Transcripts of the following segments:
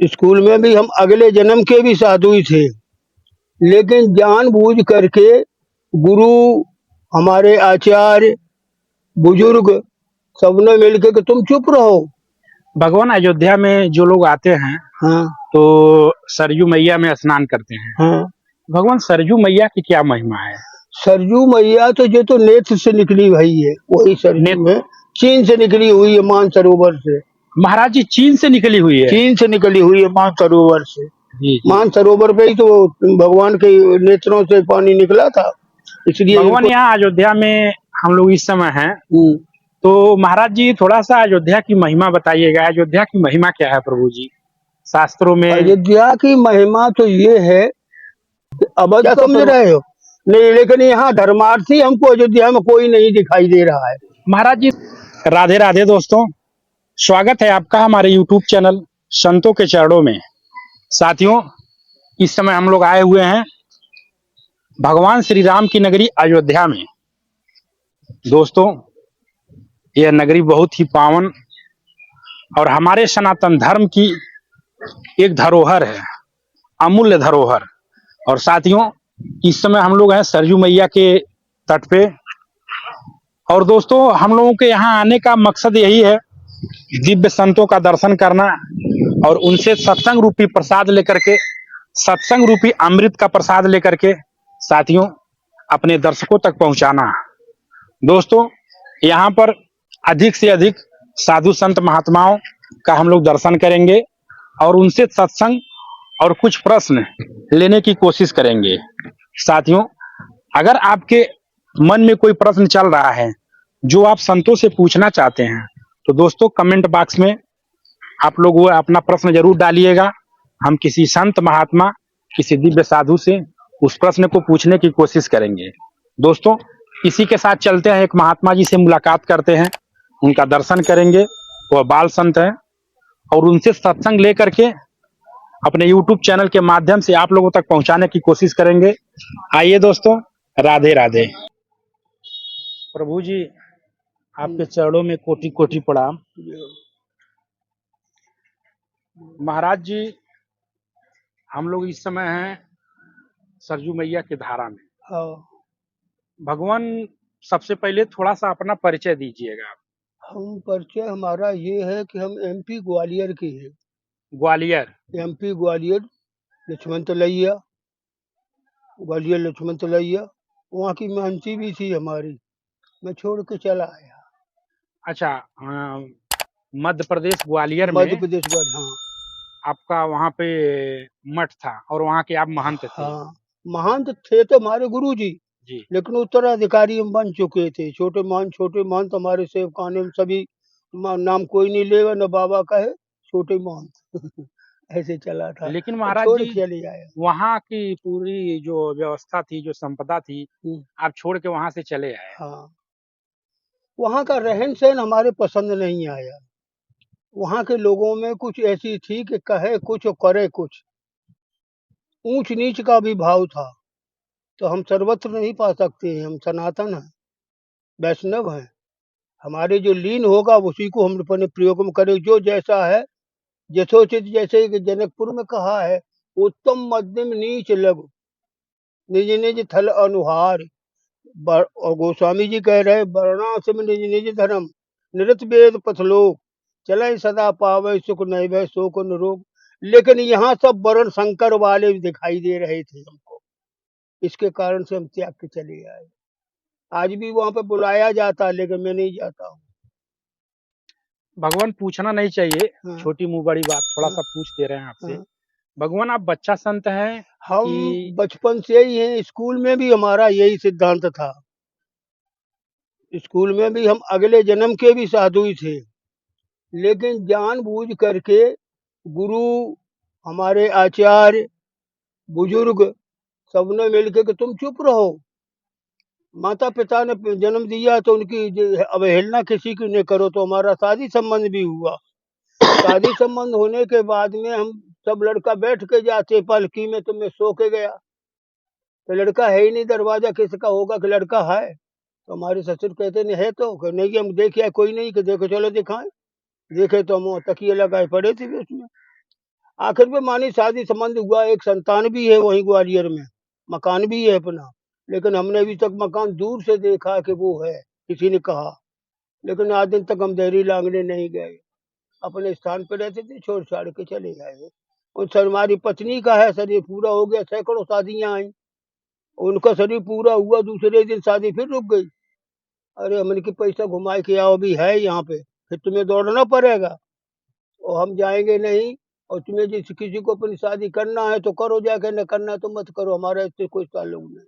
School में भी हम अगले जन्म के भी साधु ही थे, लेकिन जानबूझ करके गुरु, हमारे आचार्य, बुजुर्ग सबने मिलके कि तुम चुप रहो। भगवान अयोध्या में जो लोग आते हैं हाँ तो सरयू मैया में स्नान करते हैं। हाँ। भगवान सरयू मैया की क्या महिमा है? सरयू मैया तो ये तो नेत्र से निकली भाई है, वही सरयू है, चीन से निकली हुई है, मानसरोवर से। महाराज जी चीन से निकली हुई है? चीन से निकली हुई है, मानसरोवर से। जी जी। मानसरोवर पे ही तो भगवान के नेत्रों से पानी निकला था, इसलिए भगवान यहाँ अयोध्या में हम लोग इस समय हैं, तो महाराज जी थोड़ा सा अयोध्या की महिमा बताइएगा। अयोध्या की महिमा क्या है प्रभु जी शास्त्रों में? अयोध्या की महिमा तो ये है, अब क्या समझ रहे हो? नहीं, लेकिन यहाँ धर्मार्थी हमको अयोध्या में कोई नहीं दिखाई दे रहा है। महाराज जी राधे राधे दोस्तों, स्वागत है आपका हमारे YouTube चैनल संतों के चरणों में। साथियों, इस समय हम लोग आए हुए हैं भगवान श्री राम की नगरी अयोध्या में। दोस्तों, यह नगरी बहुत ही पावन और हमारे सनातन धर्म की एक धरोहर है, अमूल्य धरोहर। और साथियों, इस समय हम लोग हैं सरयू मैया के तट पे। और दोस्तों, हम लोगों के यहाँ आने का मकसद यही है, दिव्य संतों का दर्शन करना और उनसे सत्संग रूपी प्रसाद लेकर के, सत्संग रूपी अमृत का प्रसाद लेकर के साथियों अपने दर्शकों तक पहुंचाना। दोस्तों, यहाँ पर अधिक से अधिक साधु संत महात्माओं का हम लोग दर्शन करेंगे और उनसे सत्संग और कुछ प्रश्न लेने की कोशिश करेंगे। साथियों, अगर आपके मन में कोई प्रश्न चल रहा है जो आप संतों से पूछना चाहते हैं, तो दोस्तों कमेंट बॉक्स में आप लोग वो अपना प्रश्न जरूर डालिएगा। हम किसी संत महात्मा, किसी दिव्य साधु से उस प्रश्न को पूछने की कोशिश करेंगे। दोस्तों, इसी के साथ चलते हैं, एक महात्मा जी से मुलाकात करते हैं, उनका दर्शन करेंगे। वह बाल संत हैं और उनसे सत्संग लेकर के अपने YouTube चैनल के माध्यम से आप लोगों तक पहुंचाने की कोशिश करेंगे। आइए दोस्तों, राधे राधे। प्रभु जी आपके चरणों में कोटि कोटि प्रणाम। महाराज जी, हम लोग इस समय हैं सरयू मैया की धारा में। भगवान, सबसे पहले थोड़ा सा अपना परिचय दीजिएगा। हम परिचय हमारा ये है कि हम MP ग्वालियर के हैं। ग्वालियर? MP ग्वालियर, लक्ष्मण तलैया, ग्वालियर लक्ष्मण तलैया, वहाँ की महंती भी थी हमारी, मैं छोड़ के चला आया। अच्छा, मध्य प्रदेश ग्वालियर में? मध्य प्रदेश ग्वालियर, हाँ। आपका वहाँ पे मठ था और वहाँ के आप महंत थे? हाँ, महंत थे तो हमारे गुरु जी, लेकिन उत्तराधिकारी हम बन चुके थे। छोटे महंत हमारे सेवखाने में सभी, नाम कोई नहीं लेगा, न बाबा कहे, छोटे महंत ऐसे चला था। लेकिन महाराज छोड़ जी, चले आया। वहाँ की पूरी जो व्यवस्था थी, जो संपदा थी, आप छोड़ के वहाँ से चले आए? हाँ, वहाँ का रहन सहन हमारे पसंद नहीं आया। वहाँ के लोगों में कुछ ऐसी थी कि कहे कुछ और करे कुछ, ऊंच नीच का भी भाव था। तो हम सर्वत्र नहीं पा सकते हैं, हम सनातन हैं, वैष्णव हैं। हमारे जो लीन होगा उसी को हम अपने प्रयोग में करें, जो जैसा है यथोचित। जैसे कि जनकपुर में कहा है, उत्तम मध्यम नीच लघु निज निज थल अनुहार। और गोस्वामी जी कह रहे, वर्णाश्रम निज निज धर्म, निरत वेद पथलोक, चले सदा पावे सुख नैभय शोक निरोग। लेकिन यहाँ सब वर्ण शंकर वाले दिखाई दे रहे थे हमको, इसके कारण से हम त्याग के चले आए। आज भी वहां पे बुलाया जाता, लेकिन मैं नहीं जाता हूँ। भगवान, पूछना नहीं चाहिए, छोटी मुंह बड़ी बात, थोड़ा सा पूछ दे रहे हैं आपसे। भगवान, आप बच्चा संत हैं? हम बचपन से ही हैं, स्कूल में भी हमारा यही सिद्धांत था। स्कूल में भी हम अगले जन्म के भी साधु ही थे, लेकिन जानबूझ करके गुरु, हमारे आचार्य, बुजुर्ग सबने मिलके कि तुम चुप रहो। माता पिता ने जन्म दिया तो उनकी अवहेलना किसी की नहीं करो। तो हमारा शादी संबंध भी हुआ। शादी संबंध होने के बाद में हम सब लड़का बैठ के जाते पालकी में, तो मैं सो के गया, तो लड़का है ही नहीं, दरवाजा किसका होगा कि लड़का है। तो हमारे ससुर कहते नहीं है, तो नहीं हम देखे कोई नहीं, कि देखो चलो दिखाएं। देखे तो हम तकिए लगाए पड़े थे उसमें। आखिर में मानी शादी संबंध हुआ, एक संतान भी है वहीं ग्वालियर में, मकान भी है अपना, लेकिन हमने अभी तक मकान दूर से देखा कि वो है, किसी ने कहा, लेकिन आज दिन तक हम देहरी लांगने नहीं गए, अपने स्थान पर रहते थे, छोड़ छाड़ के चले गए। और सर हमारी पत्नी का है, शरीर पूरा हो गया, सैकड़ों शादियां आई, उनका शरीर पूरा हुआ, दूसरे दिन शादी फिर रुक गई। अरे हमने की पैसा घुमाए के आओ, अभी है यहाँ पे, फिर तुम्हें दौड़ना पड़ेगा, और हम जाएंगे नहीं। और तुम्हें जिस किसी को अपनी शादी करना है तो करो, जाके न करना है तो मत करो, हमारा इससे कोई ताल्लुक नहीं।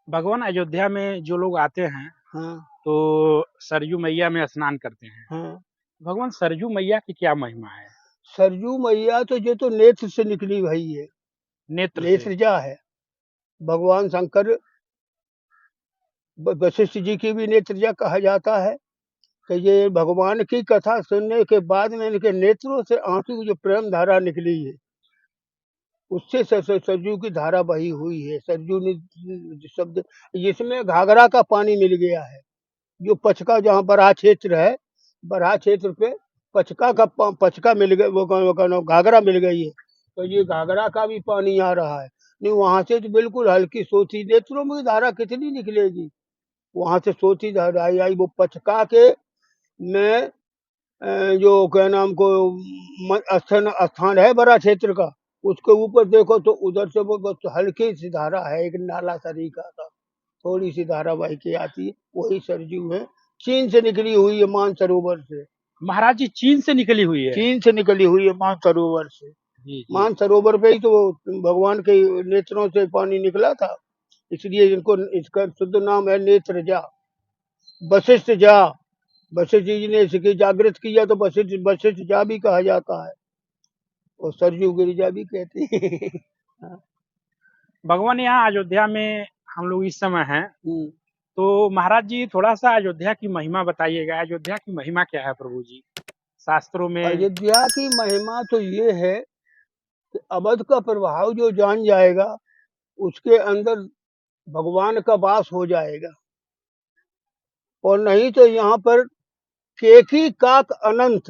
भगवान अयोध्या में जो लोग आते हैं हाँ तो सरयू मैया में स्नान करते हैं। हाँ। भगवान सरयू मैया की क्या महिमा है? सरजू मैया तो ये तो नेत्र से निकली भाई है, नेत्र से। नेत्रजा है। भगवान शंकर वशिष्ठ जी की भी नेत्रजा कहा जाता है। कि ये भगवान की कथा सुनने के बाद में इनके नेत्रों से आंसू की जो प्रेम धारा निकली है, उससे सरजू की धारा बही हुई है। सरजू शब्द जिसमें घाघरा का पानी मिल गया है, जो पचका जहाँ बराह क्षेत्र है, बराह क्षेत्र पे पचका मिल गया, वो घाघरा मिल गई है, तो ये घाघरा का भी पानी आ रहा है। नहीं वहां से तो बिल्कुल हल्की सोची, नेत्रों में धारा कितनी निकलेगी, वहां से सोची धारा आई, वो पचका के में जो क्या नाम को स्थान है बड़ा क्षेत्र का, उसके ऊपर देखो तो उधर से वो बस हल्की सी धारा है, एक नाला तरीका का, थोड़ी सी धारा बह के आती है, वही सरजू है, चीन से निकली हुई है, मानसरोवर से। महाराज जी चीन से निकली हुई है? चीन से निकली हुई है, मानसरोवर से। जी जी। मानसरोवर पे ही तो भगवान के नेत्रों से पानी निकला था, इसलिए इनको, इसका शुद्ध नाम है नेत्रजा, वशिष्ठ जा। वशिष्ठ जी ने इसकी जागृत किया तो वशिष्ठ वशिष्ठ जा भी कहा जाता है, और सरजू गिरिजा भी कहते हैं। हाँ। भगवान यहाँ अयोध्या में हम लोग इस समय हैं, हम्म। तो महाराज जी थोड़ा सा अयोध्या की महिमा बताइएगा। अयोध्या की महिमा क्या है प्रभु जी शास्त्रों में? अयोध्या की महिमा तो ये है कि अवध का प्रभाव जो जान जाएगा, उसके अंदर भगवान का वास हो जाएगा, और नहीं तो यहाँ पर केकी काक अनंत,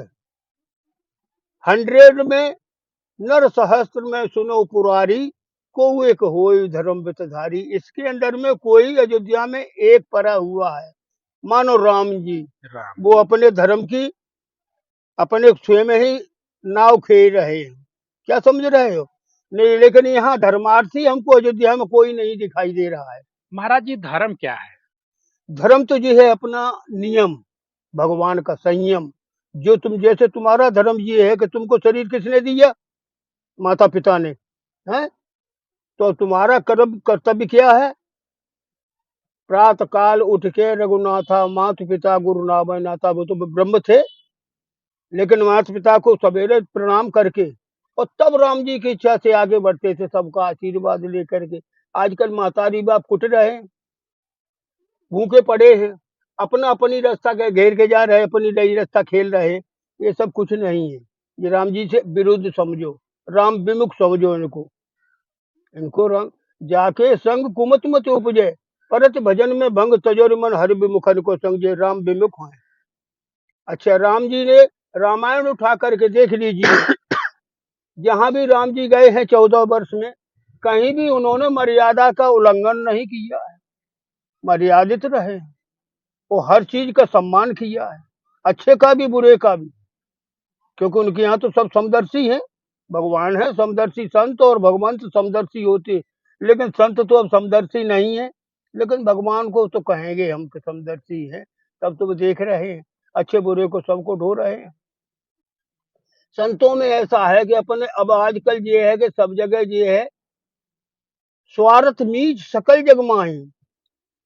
100 में नर सहस्त्र में सुनो पुरारी, को एक होई धर्म वितधारी। इसके अंदर में कोई अयोध्या में एक परा हुआ है, मानो राम जी, राम। वो अपने धर्म की अपने स्वयं ही नाव खेल रहे हैं, क्या समझ रहे हो? नहीं, लेकिन यहाँ धर्मार्थी हमको अयोध्या में कोई नहीं दिखाई दे रहा है। महाराज जी धर्म क्या है? धर्म तो ये है अपना नियम, भगवान का संयम। जो तुम, जैसे तुम्हारा धर्म ये है कि तुमको शरीर किसने दिया, माता पिता ने, है, तो तुम्हारा कर्तव्य क्या है, प्रातः काल उठ के रघुनाथा माता पिता गुरु नाम नाथा, वो तो ब्रह्म थे, लेकिन माता पिता को सवेरे प्रणाम करके और तब राम जी की इच्छा से आगे बढ़ते थे, सबका आशीर्वाद लेकर के। आजकल मातारी बाप कुट रहे हैं, भूखे पड़े हैं, अपना अपनी रास्ता के घेर के जा रहे हैं, अपनी नई रास्ता खेल रहे हैं, ये सब कुछ नहीं है। ये राम जी से विरुद्ध समझो, राम विमुख समझो इनको। इनको राम जाके संग कुमत मत उपजे, परत भजन में भंग तजोर मन हर विमुखन को संग, जे राम विमुख है। अच्छा, राम जी ने रामायण उठा करके देख लीजिए, जहां भी राम जी गए हैं 14 वर्ष में, कहीं भी उन्होंने मर्यादा का उल्लंघन नहीं किया है, मर्यादित रहे, वो हर चीज का सम्मान किया है, अच्छे का भी बुरे का भी, क्योंकि उनके यहाँ तो सब समदर्शी हैं, भगवान है समदर्शी, संत और भगवान तो समदर्शी होते, लेकिन संत तो अब समदर्शी नहीं है, लेकिन भगवान को तो कहेंगे हम कि समदर्शी है, तब तो वो देख रहे हैं, अच्छे बुरे को सबको ढो रहे हैं। संतों में ऐसा है कि अपने, अब आजकल ये है कि सब जगह ये है, स्वार्थ नीच सकल जग माही,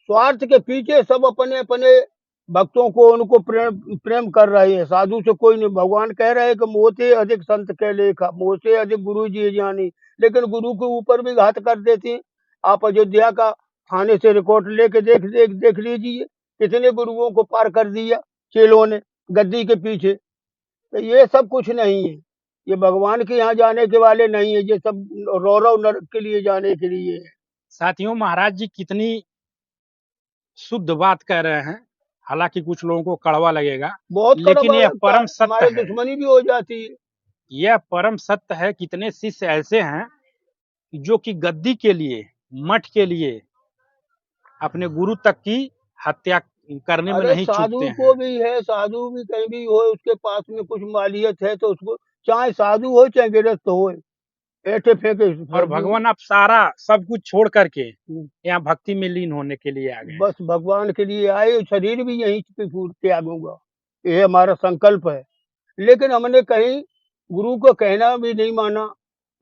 स्वार्थ के पीछे सब अपने अपने भक्तों को, उनको प्रेम प्रेम कर रहे हैं, साधु से कोई नहीं। भगवान कह रहे हैं कि मोह अधिक संत के लेखा, मोह से अधिक गुरु जी जानी, लेकिन गुरु के ऊपर भी घात कर देते हैं। आप अयोध्या का थाने से रिकॉर्ड लेके देख लीजिए, कितने गुरुओं को पार कर दिया चेलों ने गद्दी के पीछे। तो ये सब कुछ नहीं है, ये भगवान के यहाँ जाने के वाले नहीं है, ये सब रौरव नरक के लिए जाने के लिए है। साथियों महाराज जी कितनी शुद्ध बात कह रहे हैं, हालांकि कुछ लोगों को कड़वा लगेगा, बहुत लेकिन कड़वा यह लगता है, परम सत्य हमारे है। दुश्मनी भी हो जाती है। यह परम सत्य है। कितने शिष्य ऐसे हैं जो कि गद्दी के लिए, मठ के लिए अपने गुरु तक की हत्या करने में अरे नहीं चूकते साधु को हैं। भी है, साधु भी कहीं भी हो, उसके पास में कुछ मालियत है तो उसको, चाहे साधु हो चाहे गृहस्थ हो, ऐठे फेंके और सब्जी। भगवान आप सारा सब कुछ छोड़ करके यहाँ भक्ति में लीन होने के लिए आ गए हैं। बस भगवान के लिए आए, शरीर भी यहीं पे त्यागूंगा, ये हमारा संकल्प है। लेकिन हमने कहीं गुरु को कहना भी नहीं माना।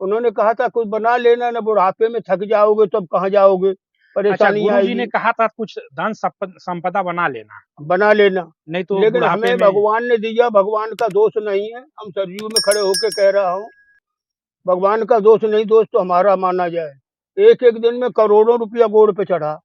उन्होंने कहा था कुछ बना लेना, न बुढ़ापे में थक जाओगे तो अब कहाँ जाओगे, अच्छा, परेशानी गुरु जी ने आएगी। कहा था कुछ धन संपदा बना लेना, बना लेना, नहीं तो लेकिन बुढ़ापे हमें में। भगवान ने दिया, भगवान का दोष नहीं है। हम सरयू में खड़े होके कह रहा हूँ, भगवान का दोष नहीं, दोष तो हमारा माना जाए। एक एक दिन में करोड़ों रुपया गोड़ पे चढ़ा।